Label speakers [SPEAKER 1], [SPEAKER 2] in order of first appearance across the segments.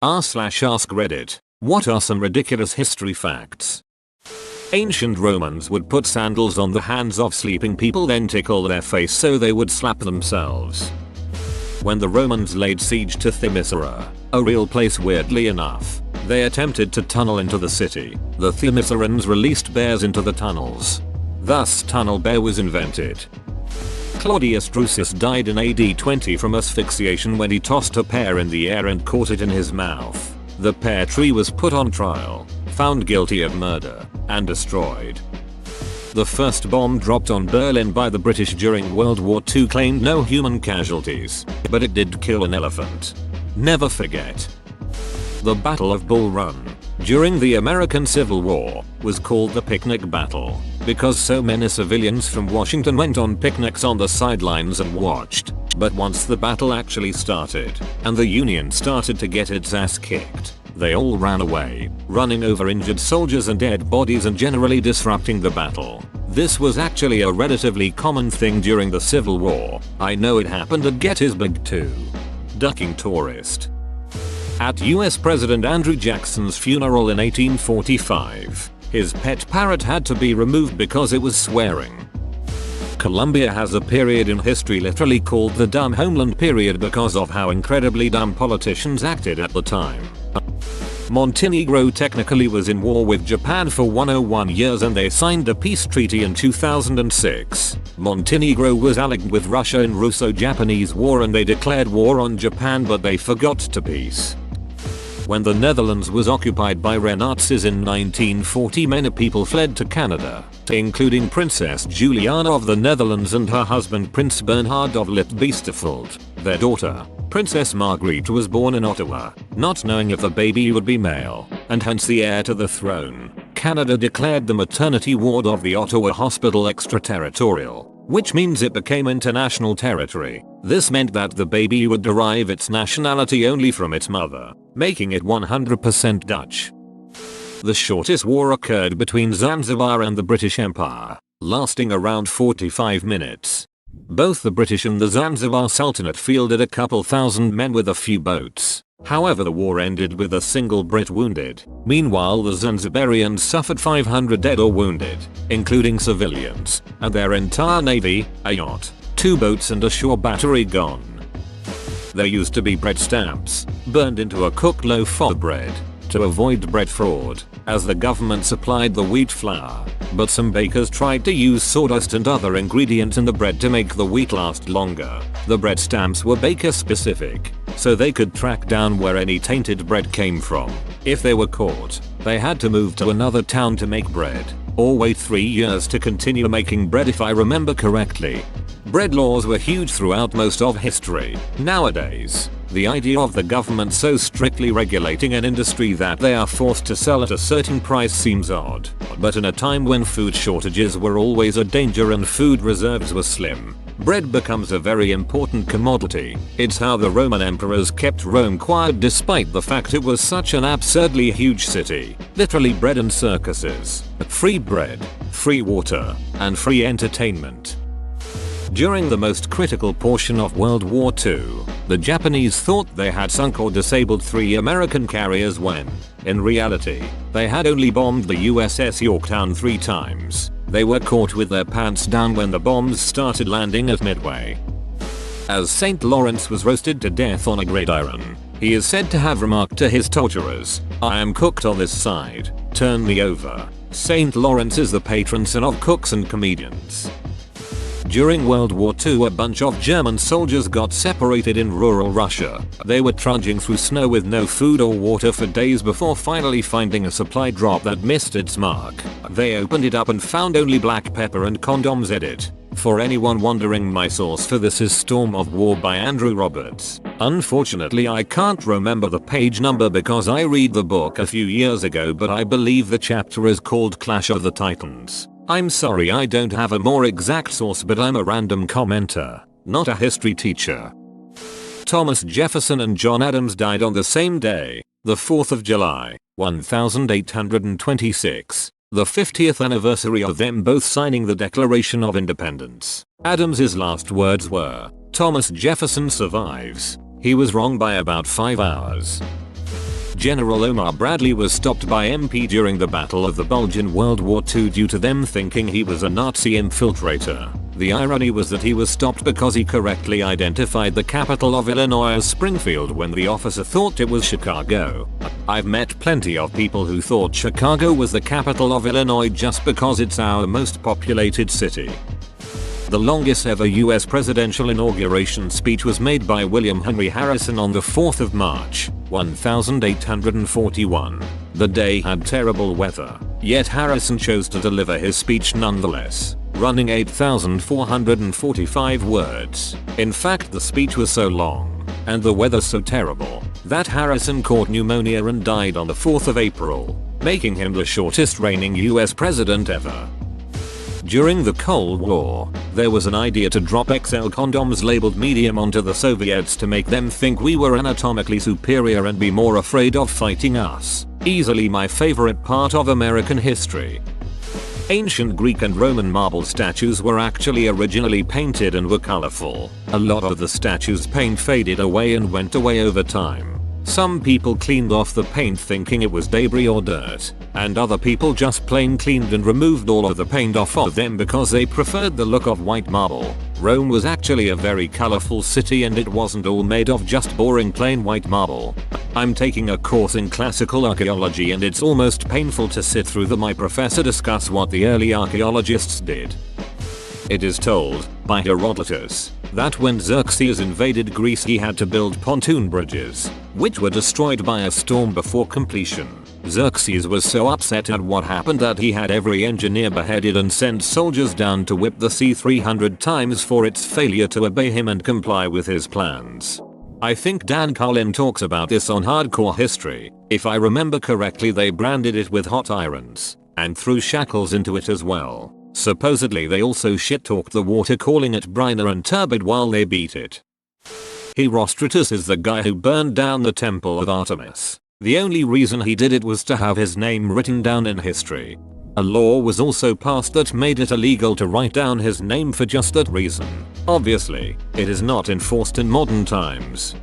[SPEAKER 1] r/ask Reddit. What are some ridiculous history facts? Ancient Romans would put sandals on the hands of sleeping people, then tickle their face so they would slap themselves. When the Romans laid siege to Themyscira, a real place weirdly enough, they attempted to tunnel into the city. The Themyscirans released bears into the tunnels. Thus tunnel bear was invented. Claudius Drusus died in AD 20 from asphyxiation when he tossed a pear in the air and caught it in his mouth. The pear tree was put on trial, found guilty of murder, and destroyed. The first bomb dropped on Berlin by the British during World War II claimed no human casualties, but it did kill an elephant. Never forget. The Battle of Bull Run, during the American Civil War, was called the Picnic Battle, because so many civilians from Washington went on picnics on the sidelines and watched. But once the battle actually started, and the Union started to get its ass kicked, they all ran away, running over injured soldiers and dead bodies and generally disrupting the battle. This was actually a relatively common thing during the Civil War. I know it happened at Gettysburg too. Ducking tourist. At US President Andrew Jackson's funeral in 1845, his pet parrot had to be removed because it was swearing. Colombia has a period in history literally called the dumb homeland period because of how incredibly dumb politicians acted at the time. Montenegro technically was in war with Japan for 101 years and they signed a peace treaty in 2006. Montenegro was allied with Russia in Russo-Japanese War and they declared war on Japan, but they forgot to peace. When the Netherlands was occupied by Nazis in 1940, many people fled to Canada, including Princess Juliana of the Netherlands and her husband Prince Bernhard of Lippe-Biesterfeld. Their daughter, Princess Margrethe, was born in Ottawa, not knowing if the baby would be male, and hence the heir to the throne. Canada declared the maternity ward of the Ottawa Hospital extraterritorial, which means it became international territory. This meant that the baby would derive its nationality only from its mother, making it 100% Dutch. The shortest war occurred between Zanzibar and the British Empire, lasting around 45 minutes. Both the British and the Zanzibar Sultanate fielded a couple thousand men with a few boats. However, the war ended with a single Brit wounded. Meanwhile, the Zanzibarians suffered 500 dead or wounded, including civilians, and their entire navy, a yacht, 2 boats and a shore battery gone. There used to be bread stamps, burned into a cooked loaf of bread, to avoid bread fraud, as the government supplied the wheat flour, but some bakers tried to use sawdust and other ingredients in the bread to make the wheat last longer. The bread stamps were baker specific, so they could track down where any tainted bread came from. If they were caught, they had to move to another town to make bread, or wait 3 years to continue making bread if I remember correctly. Bread laws were huge throughout most of history. Nowadays, the idea of the government so strictly regulating an industry that they are forced to sell at a certain price seems odd. But in a time when food shortages were always a danger and food reserves were slim, bread becomes a very important commodity. It's how the Roman emperors kept Rome quiet despite the fact it was such an absurdly huge city. Literally bread and circuses. Free bread, free water, and free entertainment. During the most critical portion of World War II, the Japanese thought they had sunk or disabled 3 American carriers when, in reality, they had only bombed the USS Yorktown 3 times. They were caught with their pants down when the bombs started landing at Midway. As St. Lawrence was roasted to death on a gridiron, he is said to have remarked to his torturers, "I am cooked on this side, turn me over." St. Lawrence is the patron saint of cooks and comedians. During World War II, a bunch of German soldiers got separated in rural Russia. They were trudging through snow with no food or water for days before finally finding a supply drop that missed its mark. They opened it up and found only black pepper and condoms in it. For anyone wondering, my source for this is Storm of War by Andrew Roberts. Unfortunately, I can't remember the page number because I read the book a few years ago, but I believe the chapter is called Clash of the Titans. I'm sorry I don't have a more exact source, but I'm a random commenter, not a history teacher. Thomas Jefferson and John Adams died on the same day, the 4th of July, 1826, the 50th anniversary of them both signing the Declaration of Independence. Adams's last words were, "Thomas Jefferson survives. He was wrong by about 5 hours." General Omar Bradley was stopped by MP during the Battle of the Bulge in World War II due to them thinking he was a Nazi infiltrator. The irony was that he was stopped because he correctly identified the capital of Illinois as Springfield when the officer thought it was Chicago. I've met plenty of people who thought Chicago was the capital of Illinois just because it's our most populated city. The longest ever US presidential inauguration speech was made by William Henry Harrison on the 4th of March, 1841. The day had terrible weather, yet Harrison chose to deliver his speech nonetheless, running 8,445 words. In fact, the speech was so long, and the weather so terrible, that Harrison caught pneumonia and died on the 4th of April, making him the shortest reigning US president ever. During the Cold War, there was an idea to drop XL condoms labeled medium onto the Soviets to make them think we were anatomically superior and be more afraid of fighting us. Easily my favorite part of American history. Ancient Greek and Roman marble statues were actually originally painted and were colorful. A lot of the statues' paint faded away and went away over time. Some people cleaned off the paint thinking it was debris or dirt, and other people just plain cleaned and removed all of the paint off of them because they preferred the look of white marble. Rome was actually a very colorful city and it wasn't all made of just boring plain white marble. I'm taking a course in classical archaeology and it's almost painful to sit through my professor discuss what the early archaeologists did. It is told, by Herodotus, that when Xerxes invaded Greece he had to build pontoon bridges, which were destroyed by a storm before completion. Xerxes was so upset at what happened that he had every engineer beheaded and sent soldiers down to whip the sea 300 times for its failure to obey him and comply with his plans. I think Dan Carlin talks about this on Hardcore History. If I remember correctly, they branded it with hot irons and threw shackles into it as well. Supposedly they also shit-talked the water, calling it briner and turbid while they beat it. Herostratus is the guy who burned down the temple of Artemis. The only reason he did it was to have his name written down in history. A law was also passed that made it illegal to write down his name for just that reason. Obviously, it is not enforced in modern times.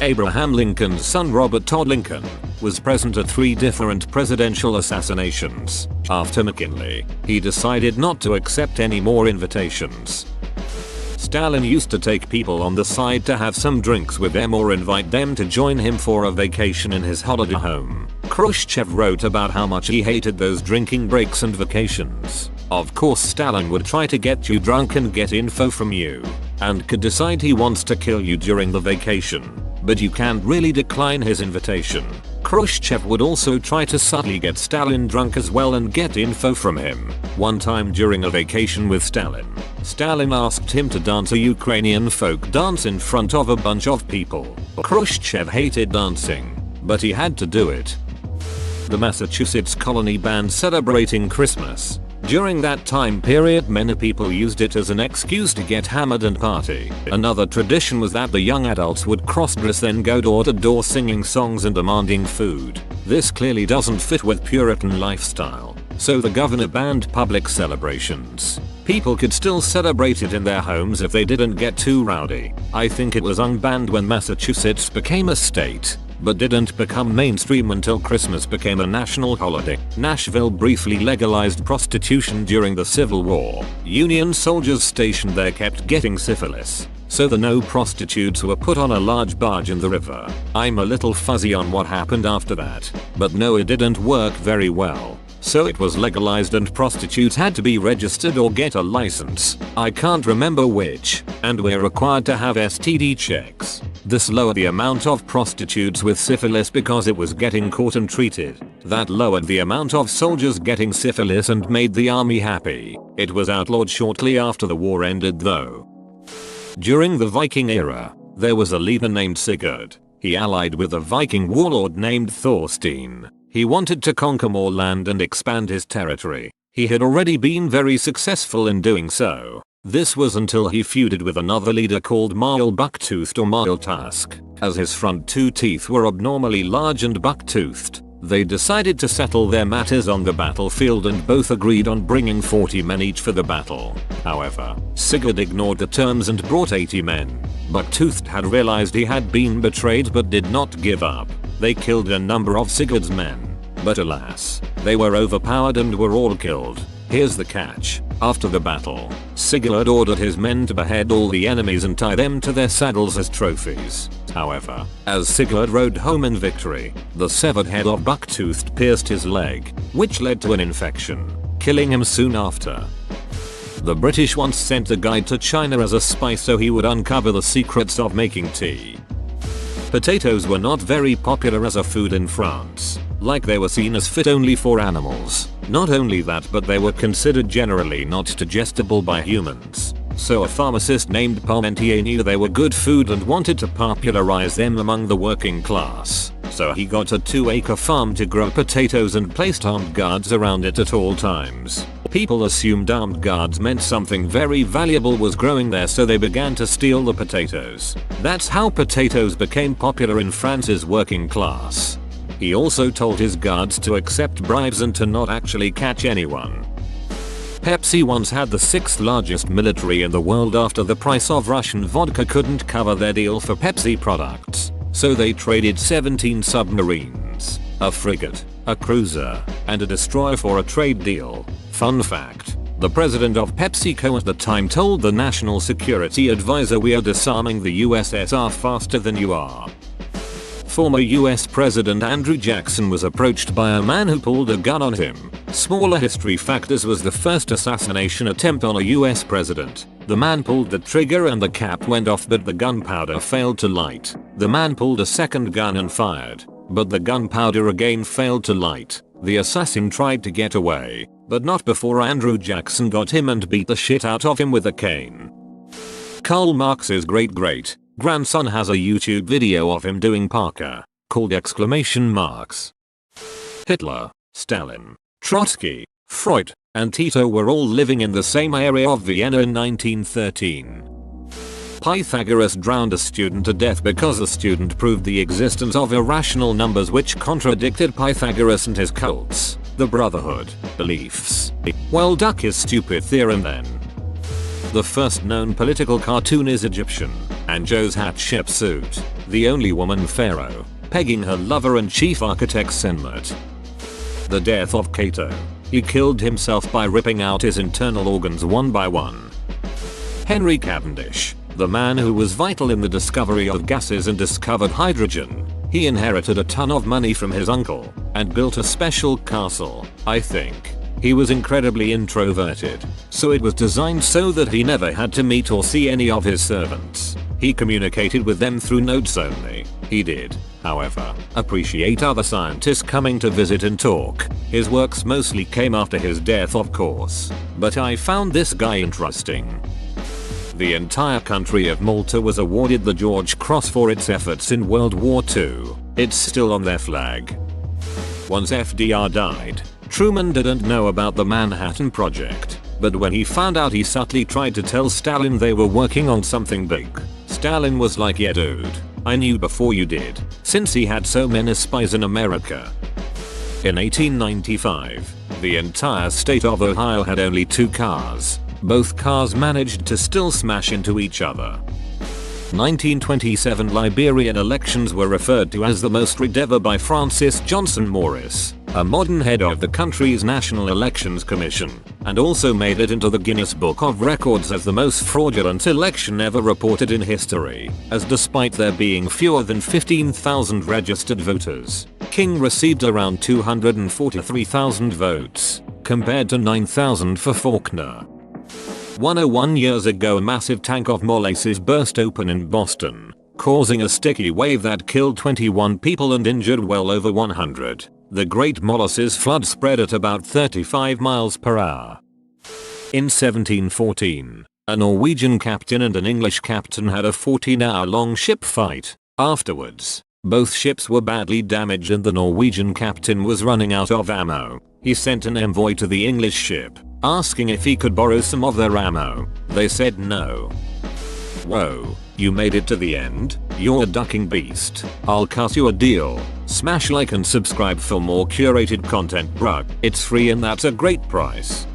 [SPEAKER 1] Abraham Lincoln's son Robert Todd Lincoln was present at 3 different presidential assassinations. After McKinley, he decided not to accept any more invitations. Stalin used to take people on the side to have some drinks with them or invite them to join him for a vacation in his holiday home. Khrushchev wrote about how much he hated those drinking breaks and vacations. Of course, Stalin would try to get you drunk and get info from you, and could decide he wants to kill you during the vacation, but you can't really decline his invitation. Khrushchev would also try to subtly get Stalin drunk as well and get info from him. One time during a vacation with Stalin, Stalin asked him to dance a Ukrainian folk dance in front of a bunch of people. Khrushchev hated dancing, but he had to do it. The Massachusetts colony banned celebrating Christmas. During that time period, many people used it as an excuse to get hammered and party. Another tradition was that the young adults would cross-dress then go door to door singing songs and demanding food. This clearly doesn't fit with Puritan lifestyle, so the governor banned public celebrations. People could still celebrate it in their homes if they didn't get too rowdy. I think it was unbanned when Massachusetts became a state, but didn't become mainstream until Christmas became a national holiday. Nashville briefly legalized prostitution during the Civil War. Union soldiers stationed there kept getting syphilis, so the no prostitutes were put on a large barge in the river. I'm a little fuzzy on what happened after that, but no, it didn't work very well. So it was legalized and prostitutes had to be registered or get a license. I can't remember which, and we're required to have STD checks. This lowered the amount of prostitutes with syphilis because it was getting caught and treated. That lowered the amount of soldiers getting syphilis and made the army happy. It was outlawed shortly after the war ended though. During the Viking era, there was a leader named Sigurd. He allied with a Viking warlord named Thorstein. He wanted to conquer more land and expand his territory. He had already been very successful in doing so. This was until he feuded with another leader called Marl Bucktoothed or Marl Tusk. As his front 2 teeth were abnormally large and buck-toothed, they decided to settle their matters on the battlefield and both agreed on bringing 40 men each for the battle. However, Sigurd ignored the terms and brought 80 men. Buck-toothed had realized he had been betrayed but did not give up. They killed a number of Sigurd's men, but alas, they were overpowered and were all killed. Here's the catch. After the battle, Sigurd ordered his men to behead all the enemies and tie them to their saddles as trophies. However, as Sigurd rode home in victory, the severed head of Bucktooth pierced his leg, which led to an infection, killing him soon after. The British once sent a guide to China as a spy so he would uncover the secrets of making tea. Potatoes were not very popular as a food in France, like they were seen as fit only for animals. Not only that, but they were considered generally not digestible by humans. So a pharmacist named Parmentier knew they were good food and wanted to popularize them among the working class. So he got a 2-acre farm to grow potatoes and placed armed guards around it at all times. People assumed armed guards meant something very valuable was growing there, so they began to steal the potatoes. That's how potatoes became popular in France's working class. He also told his guards to accept bribes and to not actually catch anyone. Pepsi once had the 6th largest military in the world after the price of Russian vodka couldn't cover their deal for Pepsi products. So they traded 17 submarines, a frigate, a cruiser, and a destroyer for a trade deal. Fun fact, the president of PepsiCo at the time told the National Security Advisor, "We are disarming the USSR faster than you are." Former US President Andrew Jackson was approached by a man who pulled a gun on him. Smaller history fact: this was the first assassination attempt on a US president. The man pulled the trigger and the cap went off, but the gunpowder failed to light. The man pulled a second gun and fired, but the gunpowder again failed to light. The assassin tried to get away, but not before Andrew Jackson got him and beat the shit out of him with a cane. Karl Marx's great-grandson has a YouTube video of him doing Parker, called !. Hitler, Stalin, Trotsky, Freud, and Tito were all living in the same area of Vienna in 1913. Pythagoras drowned a student to death because the student proved the existence of irrational numbers which contradicted Pythagoras and his cult's, the Brotherhood, beliefs. Well, duck his stupid theorem then. The first known political cartoon is Egyptian, and Joe's hat ship suit, the only woman pharaoh, pegging her lover and chief architect Senmut. The death of Cato. He killed himself by ripping out his internal organs one by one. Henry Cavendish, the man who was vital in the discovery of gases and discovered hydrogen. He inherited a ton of money from his uncle and built a special castle, I think. He was incredibly introverted, so it was designed so that he never had to meet or see any of his servants. He communicated with them through notes only. He did, however, appreciate other scientists coming to visit and talk. His works mostly came after his death, of course, but I found this guy interesting. The entire country of Malta was awarded the George Cross for its efforts in World War II. It's still on their flag. Once FDR died, Truman didn't know about the Manhattan Project, but when he found out, he subtly tried to tell Stalin they were working on something big. Stalin was like, "Yeah dude, I knew before you did," since he had so many spies in America. In 1895, the entire state of Ohio had only 2 cars. Both cars managed to still smash into each other. 1927 Liberian elections were referred to as the most rigged ever by Francis Johnson Morris, a modern head of the country's National Elections Commission, and also made it into the Guinness Book of Records as the most fraudulent election ever reported in history, as despite there being fewer than 15,000 registered voters, King received around 243,000 votes, compared to 9,000 for Faulkner. 101 years ago, a massive tank of molasses burst open in Boston, causing a sticky wave that killed 21 people and injured well over 100. The Great Molasses Flood spread at about 35 miles per hour. In 1714, a Norwegian captain and an English captain had a 14-hour-long ship fight. Afterwards, both ships were badly damaged and the Norwegian captain was running out of ammo. He sent an envoy to the English ship, asking if he could borrow some of their ammo. They said no. Whoa, you made it to the end? You're a ducking beast. I'll cut you a deal. Smash like and subscribe for more curated content, bruh. It's free and that's a great price.